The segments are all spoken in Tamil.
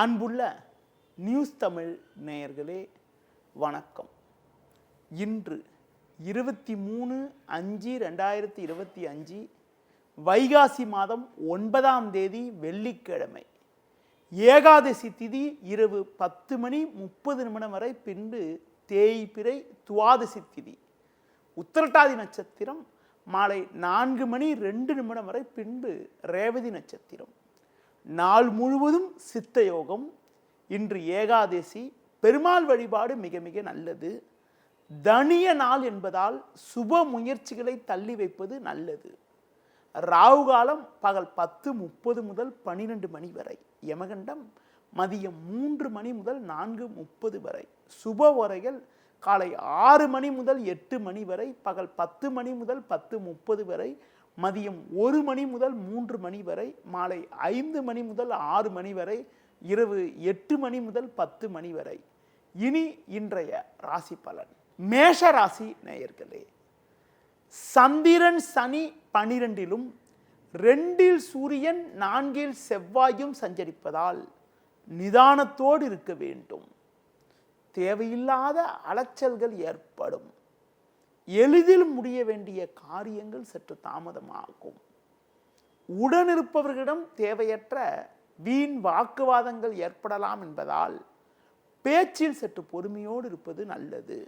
அன்புள்ள நியூஸ் தமிழ் நேயர்களே வணக்கம். இன்று 23/5/2025 வைகாசி மாதம் 9ஆம் தேதி வெள்ளிக்கிழமை. ஏகாதசி திதி இரவு 10:30 வரை, பின்பு தேய்பிறை துவாதசி திதி. உத்திரட்டாதி நட்சத்திரம் மாலை 4:02 வரை, பின்பு ரேவதி நட்சத்திரம். நாள் முழுவதும் சித்த யோகம். இன்று ஏகாதசி. பெருமாள் வழிபாடு மிக மிக நல்லது. தனிய நாள் என்பதால் சுப முயற்சிகளை தள்ளி வைப்பது நல்லது. ராகு காலம் பகல் 10:30 முதல் 12 மணி வரை. யமகண்டம் மதியம் 3 மணி முதல் 4:30 வரை. சுப உரைகள் காலை 6 மணி முதல் 8 மணி வரை, பகல் 10 மணி முதல் 10:30 வரை, மதியம் 1 மணி முதல் 3 மணி வரை, மாலை 5 மணி முதல் 6 மணி வரை, இரவு 8 மணி முதல் 10 மணி வரை. இனி இன்றைய ராசி பலன். மேஷ ராசி நேயர்களே, சந்திரன் சனி 12லும் 2இல் சூரியன் 4இல் செவ்வாயும் சஞ்சரிப்பதால் நிதானத்தோடு இருக்க வேண்டும். தேவையில்லாத அலைச்சல்கள் ஏற்படும். எளிதில் முடிய வேண்டிய காரியங்கள் சற்று தாமதமாகும். உடனிருப்பவர்களிடம் தேவையற்ற வீண் வாக்குவாதங்கள் ஏற்படலாம் என்பதால் பேச்சில் சற்று பொறுமையோடு இருப்பது நல்லது.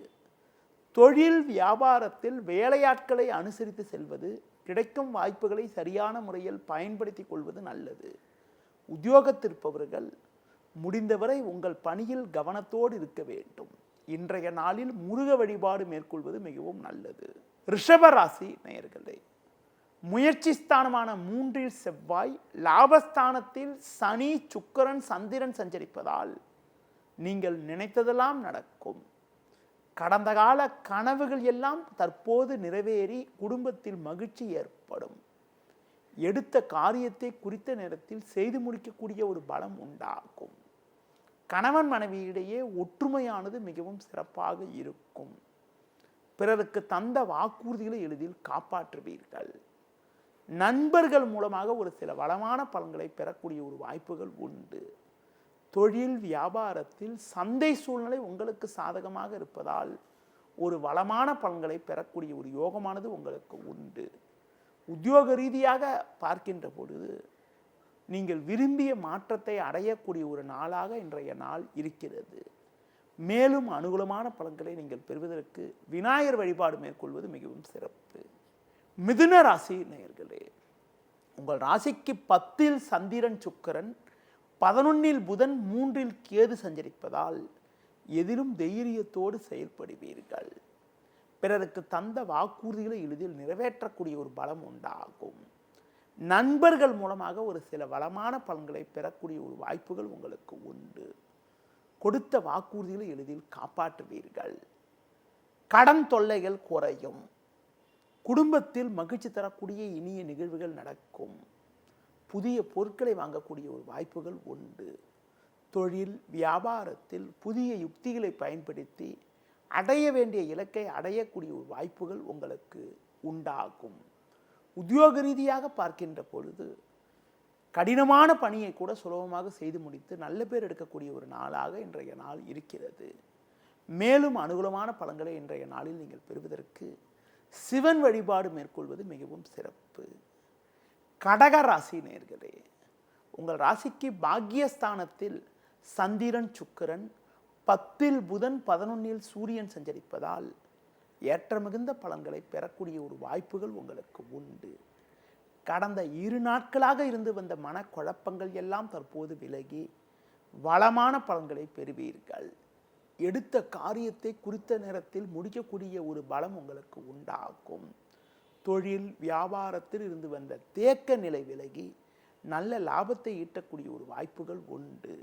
தொழில் வியாபாரத்தில் வேலையாட்களை அனுசரித்து செல்வது, கிடைக்கும் வாய்ப்புகளை சரியான முறையில் பயன்படுத்திக் கொள்வது நல்லது. உத்தியோகத்திருப்பவர்கள் முடிந்தவரை உங்கள் பணியில் கவனத்தோடு இருக்க வேண்டும். இன்றைய நாளில் முருக வழிபாடு மேற்கொள்வது மிகவும் நல்லது. ரிஷப ராசி நேயர்களே, முயற்சி ஸ்தானமான 3இல் செவ்வாய், லாபஸ்தானத்தில் சனி, சுக்கிரன், சந்திரன் சஞ்சரிப்பதால் நீங்கள் நினைத்ததெல்லாம் நடக்கும். கடந்த கால கனவுகள் எல்லாம் தற்போது நிறைவேறி குடும்பத்தில் மகிழ்ச்சி ஏற்படும். எடுத்த காரியத்தை குறித்த நேரத்தில் செய்து முடிக்கக்கூடிய ஒரு பலம் உண்டாகும். கணவன் மனைவியிடையே ஒற்றுமையானது மிகவும் சிறப்பாக இருக்கும். பிறருக்கு தந்த வாக்குறுதிகளை எளிதில் காப்பாற்றுவீர்கள். நண்பர்கள் மூலமாக ஒரு சில வளமான பலன்களை பெறக்கூடிய ஒரு வாய்ப்புகள் உண்டு. தொழில் வியாபாரத்தில் சந்தை சூழ்நிலை உங்களுக்கு சாதகமாக இருப்பதால் ஒரு வளமான பலன்களை பெறக்கூடிய ஒரு யோகமானது உங்களுக்கு உண்டு. உத்தியோக ரீதியாக பார்க்கின்ற பொழுது நீங்கள் விரும்பிய மாற்றத்தை அடையக்கூடிய ஒரு நாளாக இன்றைய நாள் இருக்கிறது. மேலும் அனுகூலமான பலன்களை நீங்கள் பெறுவதற்கு விநாயகர் வழிபாடு மேற்கொள்வது மிகவும் சிறப்பு. மிதுன ராசி நேயர்களே, உங்கள் ராசிக்கு 10இல் சந்திரன், சுக்கிரன், 11இல் புதன், 3இல் கேது சஞ்சரிப்பதால் எதிலும் தைரியத்தோடு செயல்படுவீர்கள். பிறருக்கு தந்த வாக்குறுதிகளை எளிதில் நிறைவேற்றக்கூடிய ஒரு பலம் உண்டாகும். நண்பர்கள் மூலமாக ஒரு சில வளமான பலன்களை பெறக்கூடிய ஒரு வாய்ப்புகள் உங்களுக்கு உண்டு. கொடுத்த வாக்குறுதிகளை எளிதில் காப்பாற்றுவீர்கள். கடன் தொல்லைகள் குறையும். குடும்பத்தில் மகிழ்ச்சி தரக்கூடிய இனிய நிகழ்வுகள் நடக்கும். புதிய பொருட்களை வாங்கக்கூடிய ஒரு வாய்ப்புகள் உண்டு. தொழில் வியாபாரத்தில் புதிய யுக்திகளை பயன்படுத்தி அடைய வேண்டிய இலக்கை அடையக்கூடிய ஒரு வாய்ப்புகள் உங்களுக்கு உண்டாகும். உத்தியோக ரீதியாக பார்க்கின்ற பொழுது கடினமான பணியை கூட சுலபமாக செய்து முடித்து நல்ல பேர் எடுக்கக்கூடிய ஒரு நாளாக இன்றைய நாள் இருக்கிறது. மேலும் அனுகூலமான பலன்களை இன்றைய நாளில் நீங்கள் பெறுவதற்கு சிவன் வழிபாடு மேற்கொள்வது மிகவும் சிறப்பு. கடக ராசி நேயர்களே, உங்கள் ராசிக்கு பாக்கியஸ்தானத்தில் சந்திரன், சுக்கிரன், 10இல் புதன், 11இல் சூரியன் சஞ்சரிப்பதால் ஏற்ற மிகுந்த பலன்களை பெறக்கூடிய ஒரு வாய்ப்புகள் உங்களுக்கு உண்டு. கடந்த 2 நாட்களாக இருந்து வந்த மனக்குழப்பங்கள் எல்லாம் தற்போது விலகி வளமான பலன்களை பெறுவீர்கள். எடுத்த காரியத்தை குறித்த நேரத்தில் முடிக்கக்கூடிய ஒரு பலம் உங்களுக்கு உண்டாகும். தொழில் வியாபாரத்தில் இருந்து வந்த தேக்க நிலை விலகி நல்ல லாபத்தை ஈட்டக்கூடிய ஒரு வாய்ப்புகள் உண்டு.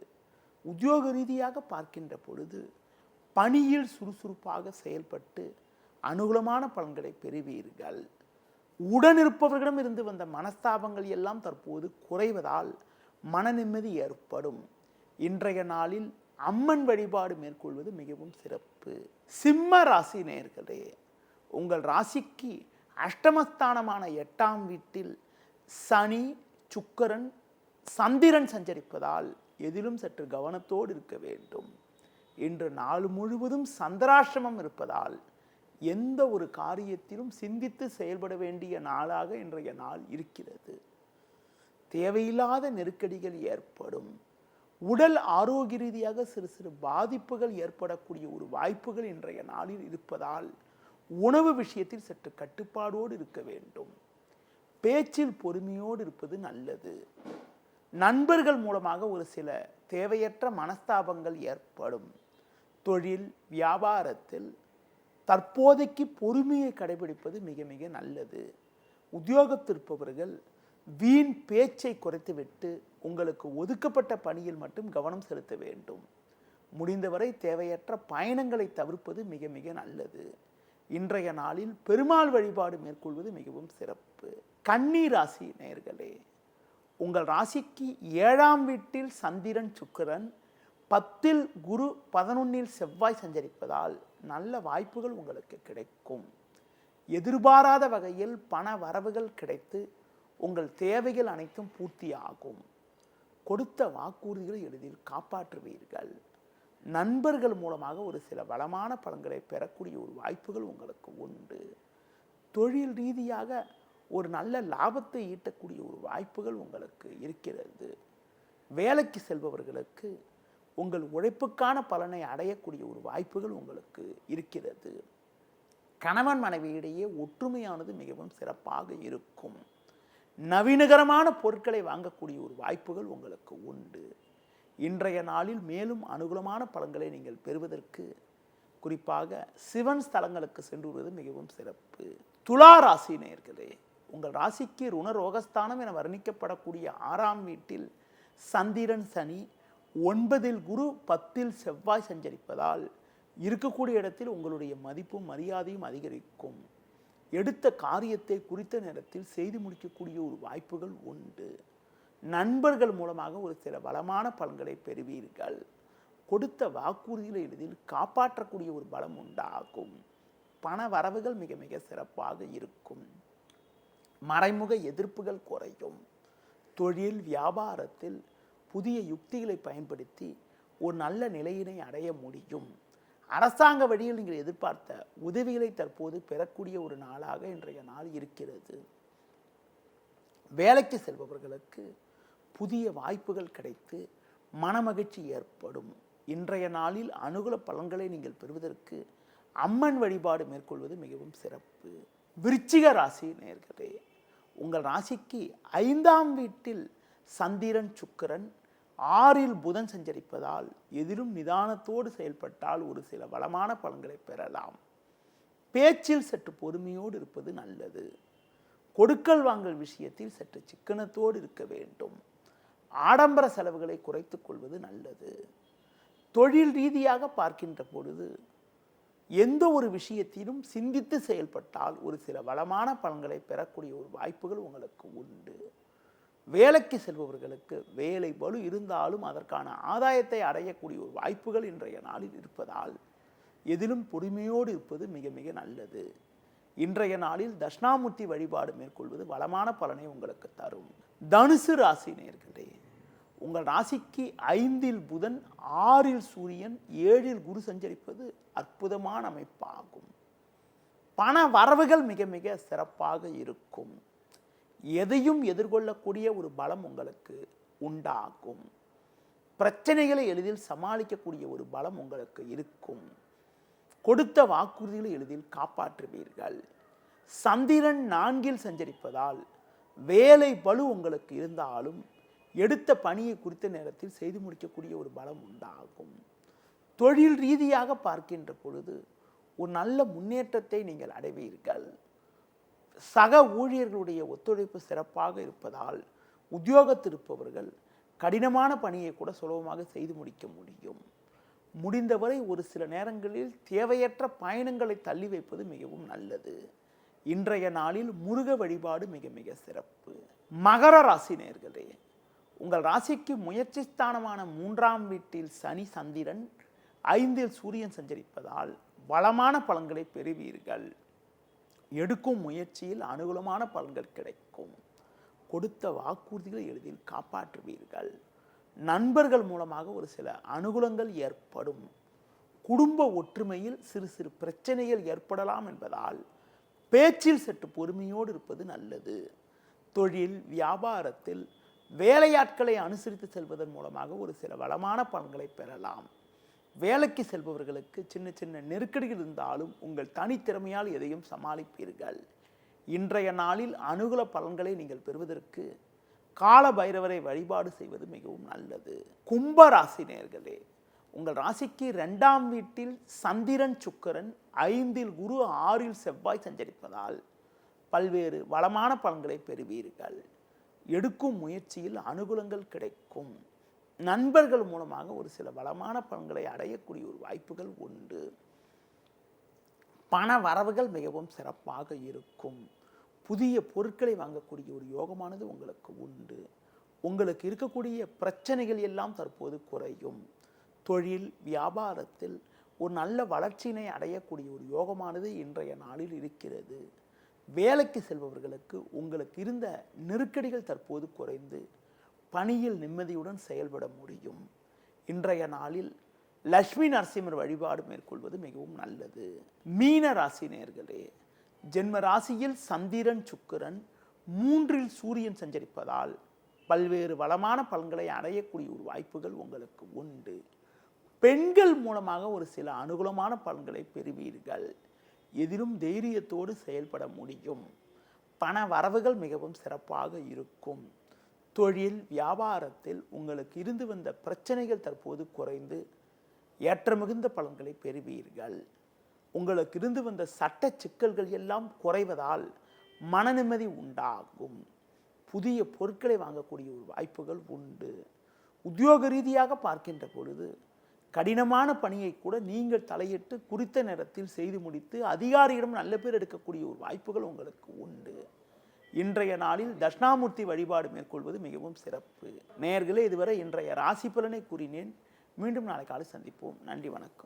உத்தியோக ரீதியாக பார்க்கின்ற பொழுது பணியில் சுறுசுறுப்பாக செயல்பட்டு அனுகூலமான பலன்களை பெறுவீர்கள். உடனிருப்பவர்களிடம் இருந்து வந்த மனஸ்தாபங்கள் எல்லாம் தற்போது குறைவதால் மன நிம்மதி ஏற்படும். இன்றைய நாளில் அம்மன் வழிபாடு மேற்கொள்வது மிகவும் சிறப்பு. சிம்ம ராசி நேயர்களே, உங்கள் ராசிக்கு அஷ்டமஸ்தானமான 8ஆம் வீட்டில் சனி, சுக்கிரன், சந்திரன் சஞ்சரிப்பதால் எதிலும் சற்று கவனத்தோடு இருக்க வேண்டும். இன்று நாள் முழுவதும் சந்திராஷ்டமம் இருப்பதால் எந்த ஒரு காரியத்திலும் சிந்தித்து செயல்பட வேண்டிய நாளாக இன்றைய நாள் இருக்கிறது. தேவையில்லாத நெருக்கடிகள் ஏற்படும். உடல் ஆரோக்கிய ரீதியாக சிறு சிறு பாதிப்புகள் ஏற்படக்கூடிய ஒரு வாய்ப்புகள் இன்றைய நாளில் இருப்பதால் உணவு விஷயத்தில் சற்று கட்டுப்பாடோடு இருக்க வேண்டும். பேச்சில் பொறுமையோடு இருப்பது நல்லது. நண்பர்கள் மூலமாக ஒரு சில தேவையற்ற மனஸ்தாபங்கள் ஏற்படும். தொழில் வியாபாரத்தில் தற்போதைக்கு பொறுமையை கடைபிடிப்பது மிக மிக நல்லது. உத்தியோகத்திருப்பவர்கள் வீண் பேச்சை குறைத்துவிட்டு உங்களுக்கு ஒதுக்கப்பட்ட பணியில் மட்டும் கவனம் செலுத்த வேண்டும். முடிந்தவரை தேவையற்ற பயணங்களை தவிர்ப்பது மிக மிக நல்லது. இன்றைய நாளில் பெருமாள் வழிபாடு மேற்கொள்வது மிகவும் சிறப்பு. கன்னி ராசி நேயர்களே, உங்கள் ராசிக்கு 7ஆம் வீட்டில் சந்திரன் சுக்கிரன், 10ல் குரு, 11ல் செவ்வாய் சஞ்சரிப்பதால் நல்ல வாய்ப்புகள் உங்களுக்கு கிடைக்கும். எதிர்பாராத வகையில் பண வரவுகள் கிடைத்து உங்கள் தேவைகள் அனைத்தும் பூர்த்தியாகும். கொடுத்த வாக்குறுதிகளை எளிதில் காப்பாற்றுவீர்கள். நண்பர்கள் மூலமாக ஒரு சில வளமான பலன்களை பெறக்கூடிய ஒரு வாய்ப்புகள் உங்களுக்கு உண்டு. தொழில் ரீதியாக ஒரு நல்ல லாபத்தை ஈட்டக்கூடிய ஒரு வாய்ப்புகள் உங்களுக்கு இருக்கிறது. வேலைக்கு செல்பவர்களுக்கு உங்கள் உழைப்புக்கான பலனை அடையக்கூடிய ஒரு வாய்ப்புகள் உங்களுக்கு இருக்கிறது. கணவன் மனைவியிடையே ஒற்றுமையானது மிகவும் சிறப்பாக இருக்கும். நவீனகரமான பொருட்களை வாங்கக்கூடிய ஒரு வாய்ப்புகள் உங்களுக்கு உண்டு. இன்றைய நாளில் மேலும் அனுகூலமான பலன்களை நீங்கள் பெறுவதற்கு குறிப்பாக சிவன் ஸ்தலங்களுக்கு சென்று வருவது மிகவும் சிறப்பு. துலா ராசி நேயர்களே, உங்கள் ராசிக்கு ருணரோகஸ்தானம் என வர்ணிக்கப்படக்கூடிய 6ஆம் வீட்டில் சந்திரன் சனி, 9ல் குரு, 10ல் செவ்வாய் சஞ்சரிப்பதால் இருக்கக்கூடிய இடத்தில் உங்களுடைய மதிப்பும் மரியாதையும் அதிகரிக்கும். எடுத்த காரியத்தை குறித்த நேரத்தில் செய்து முடிக்கக்கூடிய ஒரு வாய்ப்புகள் உண்டு. நண்பர்கள் மூலமாக ஒரு சில வளமான பலன்களை பெறுவீர்கள். கொடுத்த வாக்குறுதிகளை எளிதில் காப்பாற்றக்கூடிய ஒரு பலம் உண்டாகும். பண வரவுகள் மிக மிக சிறப்பாக இருக்கும். மறைமுக எதிர்ப்புகள் குறையும். தொழில் வியாபாரத்தில் புதிய யுக்திகளை பயன்படுத்தி ஒரு நல்ல நிலையினை அடைய முடியும். அரசாங்க வழியில் நீங்கள் எதிர்பார்த்த உதவிகளை தற்போது பெறக்கூடிய ஒரு நாளாக இன்றைய நாள் இருக்கிறது. வேலைக்கு செல்பவர்களுக்கு புதிய வாய்ப்புகள் கிடைத்து மனமகிழ்ச்சி ஏற்படும். இன்றைய நாளில் அனுகூல பலன்களை நீங்கள் பெறுவதற்கு அம்மன் வழிபாடு மேற்கொள்வது மிகவும் சிறப்பு. விருச்சிக ராசி நேயர்களே, உங்கள் ராசிக்கு 5ஆம் வீட்டில் சந்திரன் சுக்கிரன், 6ல் புதன் சஞ்சரிப்பதால் எதிலும் நிதானத்தோடு செயல்பட்டால் ஒரு சில வளமான பலன்களை பெறலாம். பேச்சில் சற்று பொறுமையோடு இருப்பது நல்லது. கொடுக்கல் வாங்கல் விஷயத்தில் சற்று சிக்கனத்தோடு இருக்க வேண்டும். ஆடம்பர செலவுகளை குறைத்துக் கொள்வது நல்லது. தொழில் ரீதியாக பார்க்கின்ற பொழுது எந்த ஒரு விஷயத்திலும் சிந்தித்து செயல்பட்டால் ஒரு சில வளமான பலன்களை பெறக்கூடிய ஒரு வாய்ப்புகள் உங்களுக்கு உண்டு. வேலைக்கு செல்பவர்களுக்கு வேலை பளு இருந்தாலும் அதற்கான ஆதாயத்தை அடையக்கூடிய ஒரு வாய்ப்புகள் இன்றைய நாளில் இருப்பதால் எதிலும் பொறுமையோடு இருப்பது மிக மிக நல்லது. இன்றைய நாளில் தட்சிணாமூர்த்தி வழிபாடு மேற்கொள்வது வளமான பலனை உங்களுக்கு தரும். தனுசு ராசி நேயர்களே, உங்கள் ராசிக்கு 5ல் புதன், 6ல் சூரியன், 7ல் குரு சஞ்சரிப்பது அற்புதமான அமைப்பாகும். பண வரவுகள் மிக மிக சிறப்பாக இருக்கும். எதையும் எதிர்கொள்ளக்கூடிய ஒரு பலம் உங்களுக்கு உண்டாகும். பிரச்சனைகளை எளிதில் சமாளிக்கக்கூடிய ஒரு பலம் உங்களுக்கு இருக்கும். கொடுத்த வாக்குறுதிகளை எளிதில் காப்பாற்றுவீர்கள். சந்திரன் 4ல் சஞ்சரிப்பதால் வேலை பளு உங்களுக்கு இருந்தாலும் எடுத்த பணியை குறித்த நேரத்தில் செய்து முடிக்கக்கூடிய ஒரு பலம் உண்டாகும். தொழில் ரீதியாக பார்க்கின்ற பொழுது ஒரு நல்ல முன்னேற்றத்தை நீங்கள் அடைவீர்கள். சக ஊழியர்களுடைய ஒத்துழைப்பு சிறப்பாக இருப்பதால் உத்தியோகத்திருப்பவர்கள் கடினமான பணியை கூட சுலபமாக செய்து முடிக்க முடியும். முடிந்தவரை ஒரு சில நேரங்களில் தேவையற்ற பயணங்களை தள்ளி வைப்பது மிகவும் நல்லது. இன்றைய நாளில் முருக வழிபாடு மிக மிக சிறப்பு. மகர ராசி நேயர்களே, உங்கள் ராசிக்கு முயற்சி ஸ்தானமான 3ஆம் வீட்டில் சனி சந்திரன், 5ல் சூரியன் சஞ்சரிப்பதால் வளமான பலன்களை பெறுவீர்கள். எடுக்கும் முயற்சியில் அனுகூலமான பலன்கள் கிடைக்கும். கொடுத்த வாக்குறுதிகளை எளிதில் காப்பாற்றுவீர்கள். நண்பர்கள் மூலமாக ஒரு சில அனுகூலங்கள் ஏற்படும். குடும்ப ஒற்றுமையில் சிறு சிறு பிரச்சனைகள் ஏற்படலாம் என்பதால் பேச்சில் சற்று பொறுமையோடு இருப்பது நல்லது. தொழில் வியாபாரத்தில் வேலையாட்களை அனுசரித்து செல்வதன் மூலமாக ஒரு சில வளமான பலன்களை பெறலாம். வேலைக்கு செல்பவர்களுக்கு சின்ன சின்ன நெருக்கடிகள் இருந்தாலும் உங்கள் தனித்திறமையால் எதையும் சமாளிப்பீர்கள். இன்றைய நாளில் அனுகூல பலன்களை நீங்கள் பெறுவதற்கு கால பைரவரை வழிபாடு செய்வது மிகவும் நல்லது. கும்ப ராசி நேயர்களே, உங்கள் ராசிக்கு 2ஆம் வீட்டில் சந்திரன் சுக்கிரன், 5இல் குரு, 6இல் செவ்வாய் சஞ்சரிப்பதால் பல்வேறு வளமான பலன்களை பெறுவீர்கள். எடுக்கும் முயற்சியில் அனுகூலங்கள் கிடைக்கும். நண்பர்கள் மூலமாக ஒரு சில வளமான பலன்களை அடையக்கூடிய ஒரு வாய்ப்புகள் உண்டு. பண வரவுகள் மிகவும் சிறப்பாக இருக்கும். புதிய பொருட்களை வாங்கக்கூடிய ஒரு யோகமானது உங்களுக்கு உண்டு. உங்களுக்கு இருக்கக்கூடிய பிரச்சனைகள் எல்லாம் தற்போது குறையும். தொழில் வியாபாரத்தில் ஒரு நல்ல வளர்ச்சியினை அடையக்கூடிய ஒரு யோகமானது இன்றைய நாளில் இருக்கிறது. வேலைக்கு செல்பவர்களுக்கு உங்களுக்கு இருந்த நெருக்கடிகள் தற்போது குறைந்து பணியில் நிம்மதியுடன் செயல்பட முடியும். இன்றைய நாளில் லட்சுமி நரசிம்மர் வழிபாடு மேற்கொள்வது மிகவும் நல்லது. மீன ராசி நேயர்களே, ஜென்ம ராசியில் சந்திரன் சுக்கிரன், 3இல் சூரியன் சஞ்சரிப்பதால் பல்வேறு வளமான பலன்களை அடையக்கூடிய ஒரு வாய்ப்புகள் உங்களுக்கு உண்டு. பெண்கள் மூலமாக ஒரு சில அனுகூலமான பலன்களை பெறுவீர்கள். எதிலும் தைரியத்தோடு செயல்பட முடியும். பண வரவுகள் மிகவும் சிறப்பாக இருக்கும். தொழில் வியாபாரத்தில் உங்களுக்கு இருந்து வந்த பிரச்சனைகள் தற்போது குறைந்து ஏற்ற மிகுந்த பலன்களை பெறுவீர்கள். உங்களுக்கு இருந்து வந்த சட்ட சிக்கல்கள் எல்லாம் குறைவதால் மன நிம்மதி உண்டாகும். புதிய பொருட்களை வாங்கக்கூடிய ஒரு வாய்ப்புகள் உண்டு. உத்தியோக ரீதியாக பார்க்கின்ற பொழுது கடினமான பணியை கூட நீங்கள் தலையிட்டு குறித்த நேரத்தில் செய்து முடித்து அதிகாரியிடம் நல்ல பேர் எடுக்கக்கூடிய ஒரு வாய்ப்புகள் உங்களுக்கு உண்டு. இன்றைய நாளில் தட்சிணாமூர்த்தி வழிபாடு மேற்கொள்வது மிகவும் சிறப்பு. நேயர்களே, இதுவரை இன்றைய ராசி பலனை கூறினேன். மீண்டும் நாளை காலை சந்திப்போம். நன்றி, வணக்கம்.